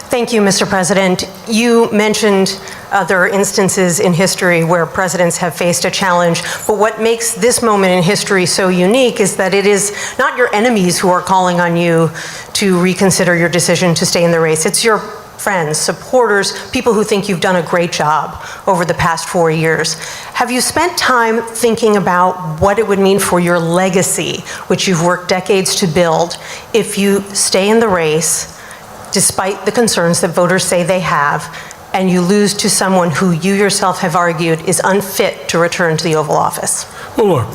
Thank you, Mr. President. You mentioned other instances in history where presidents have faced a challenge, but what makes this moment in history so unique is that it is not your enemies who are calling on you to reconsider your decision to stay in the race. It's your friends, supporters, people who think you've done a great job over the past 4 years. Have you spent time thinking about what it would mean for your legacy, which you've worked decades to build, if you stay in the race, despite the concerns that voters say they have, and you lose to someone who you yourself have argued is unfit to return to the Oval Office? Well, look,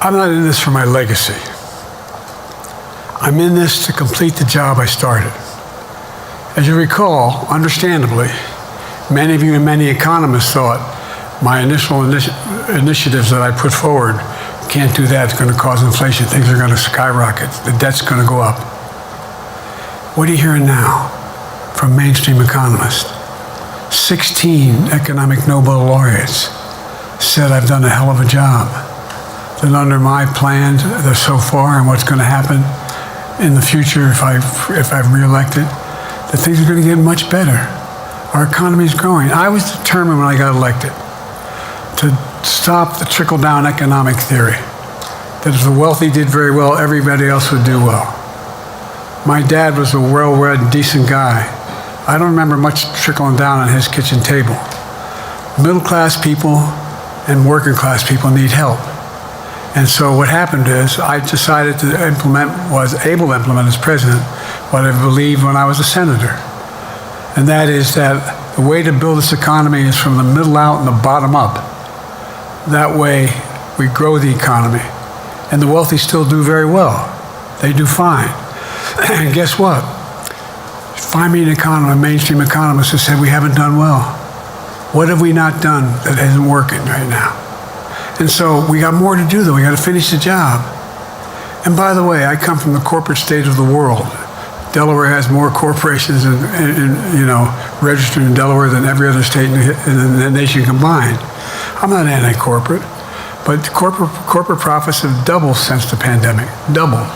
I'm not in this for my legacy. I'm in this to complete the job I started. As you recall, understandably, many of you and many economists thought my initial initiatives that I put forward, can't do that, it's going to cause inflation, things are going to skyrocket, the debt's going to go up. What are you hearing now from mainstream economists? 16 economic Nobel laureates said I've done a hell of a job. That under my plan so far and what's going to happen in the future if I'm reelected, that things are going to get much better. Our economy is growing. I was determined when I got elected to stop the trickle-down economic theory, that if the wealthy did very well, everybody else would do well. My dad was a well-read, decent guy. I don't remember much trickling down on his kitchen table. Middle-class people and working-class people need help. And so what happened is I decided to was able to implement as president what I believed when I was a senator. And that is that the way to build this economy is from the middle out and the bottom up. That way we grow the economy. And the wealthy still do very well. They do fine. And guess what? Find me an economist, a mainstream economist who said we haven't done well. What have we not done that isn't working right now? And so we got more to do, though. We got to finish the job. And by the way, I come from the corporate state of the world. Delaware has more corporations registered in Delaware than every other state in the nation combined. I'm not anti-corporate, but corporate profits have doubled since the pandemic, doubled.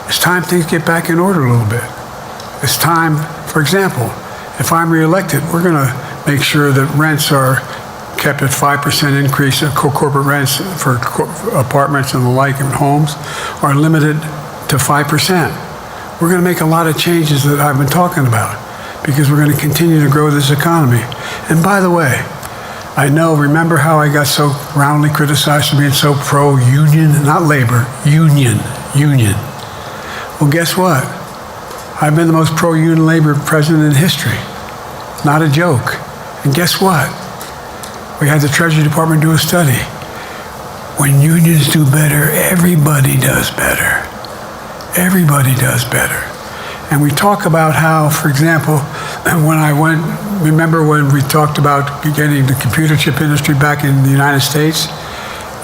It's time things get back in order a little bit. It's time, for example, if I'm reelected, we're going to make sure that rents are kept at 5% increase of corporate rents for apartments and the like and homes are limited to 5%. We're going to make a lot of changes that I've been talking about because we're going to continue to grow this economy. And by the way, I know, remember how I got so roundly criticized for being so pro-union, not labor, union. Well, guess what? I've been the most pro-union labor president in history. Not a joke. And guess what? We had the Treasury Department do a study. When unions do better, everybody does better. Everybody does better. And we talk about how, for example, remember when we talked about getting the computer chip industry back in the United States?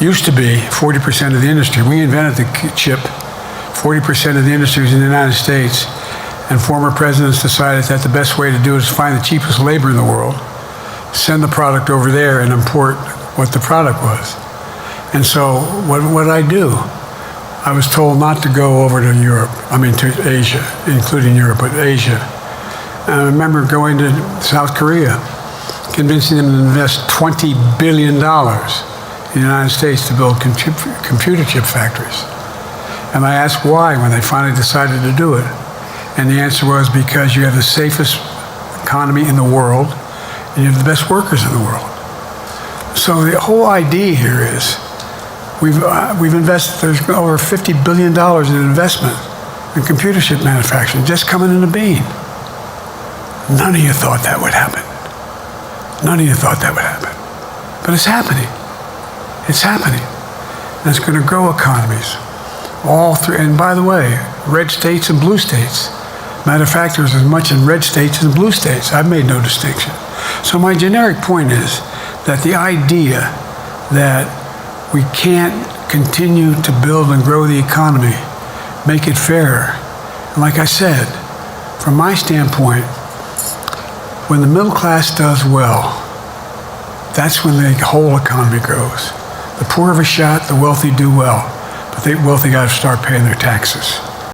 Used to be 40% of the industry. We invented the chip. 40% of the industry was in the United States. And former presidents decided that the best way to do it is find the cheapest labor in the world, send the product over there and import what the product was. And so what did I do? I was told not to go over to to Asia, including Europe, but Asia. And I remember going to South Korea, convincing them to invest $20 billion in the United States to build computer chip factories. And I asked why when they finally decided to do it. And the answer was because you have the safest economy in the world and you have the best workers in the world. So the whole idea here is we've invested, there's over $50 billion in investment in computer chip manufacturing just coming in the bean. None of you thought that would happen. None of you thought that would happen. But it's happening. It's happening. And it's going to grow economies. All through, and by the way, red states and blue states. Matter of fact, there's as much in red states as blue states. I've made no distinction. So my generic point is that the idea that we can't continue to build and grow the economy, make it fairer. And like I said, from my standpoint, when the middle class does well, that's when the whole economy grows. The poor have a shot, the wealthy do well, but the wealthy got to start paying their taxes.